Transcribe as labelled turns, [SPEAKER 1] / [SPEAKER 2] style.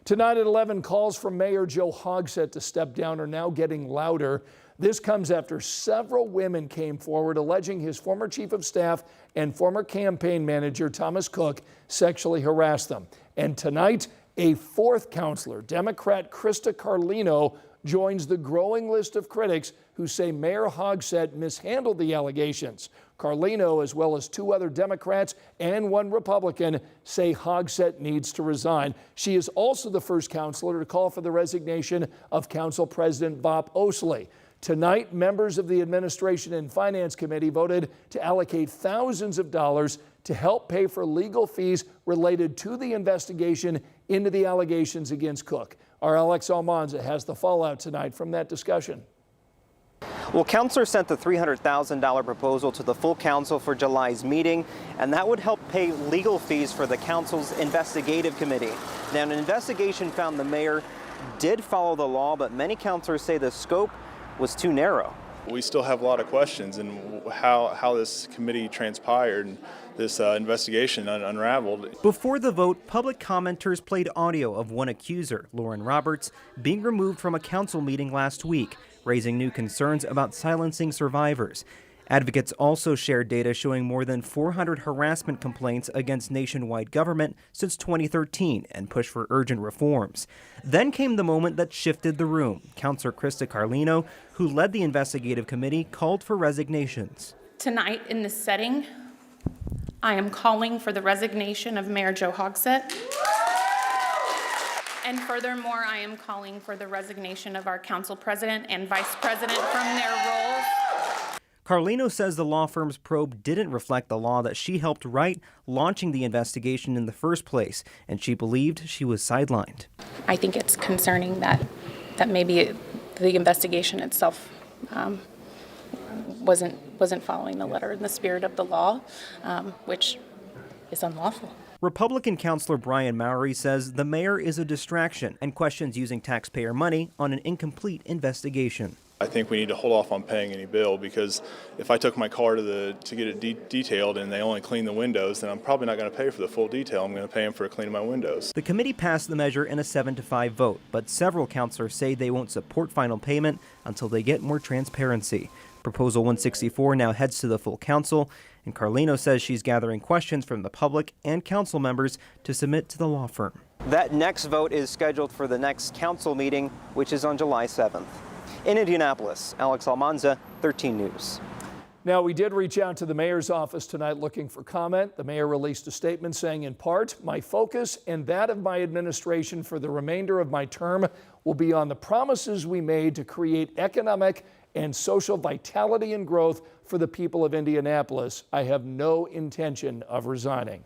[SPEAKER 1] Tonight at 11, calls from Mayor Joe Hogsett to step down are now getting louder. This comes after several women came forward alleging his former chief of staff and former campaign manager, Thomas Cook, sexually harassed them. And tonight, a fourth counselor, Democrat Crista Carlino, joins the growing list of critics who say Mayor Hogsett mishandled the allegations. Carlino, as well as two other Democrats and one Republican, say Hogsett needs to resign. She is also the first counselor to call for the resignation of Council President Bob Osley. Tonight, members of the Administration and Finance Committee voted to allocate thousands of dollars to help pay for legal fees related to the investigation into the allegations against Cook. Our Alex Almanza has the fallout tonight from that discussion.
[SPEAKER 2] Well, Councilor sent the $300,000 proposal to the full council for July's meeting, and that would help pay legal fees for the council's investigative committee. Now, an investigation found the mayor did follow the law, but many councilors say the scope was too narrow.
[SPEAKER 3] We still have a lot of questions in how this committee transpired and this investigation unraveled.
[SPEAKER 2] Before the vote, public commenters played audio of one accuser, Lauren Roberts, being removed from a council meeting last week, raising new concerns about silencing survivors. Advocates also shared data showing more than 400 harassment complaints against nationwide government since 2013 and pushed for urgent reforms. Then came the moment that shifted the room. Councilor Crista Carlino, who led the investigative committee, called for resignations.
[SPEAKER 4] Tonight, in this setting, I am calling for the resignation of Mayor Joe Hogsett. And furthermore, I am calling for the resignation of our council president and vice president from their roles.
[SPEAKER 2] Carlino says the law firm's probe didn't reflect the law that she helped write, launching the investigation in the first place, and she believed she was sidelined.
[SPEAKER 4] I think it's concerning that maybe the investigation itself wasn't following the letter and the spirit of the law, which is unlawful.
[SPEAKER 2] Republican Councilor Brian Mowry says the mayor is a distraction and questions using taxpayer money on an incomplete investigation.
[SPEAKER 3] I think we need to hold off on paying any bill, because if I took my car to get it detailed and they only clean the windows, then I'm probably not going to pay for the full detail. I'm going to pay them for cleaning my windows.
[SPEAKER 2] The committee passed the measure in a 7-5 vote, but several councilors say they won't support final payment until they get more transparency. Proposal 164 now heads to the full council, and Carlino says she's gathering questions from the public and council members to submit to the law firm. That next vote is scheduled for the next council meeting, which is on July 7th. In Indianapolis, Alex Almanza, 13 News.
[SPEAKER 1] Now, we did reach out to the mayor's office tonight looking for comment. The mayor released a statement saying, in part, my focus and that of my administration for the remainder of my term will be on the promises we made to create economic and social vitality and growth for the people of Indianapolis. I have no intention of resigning.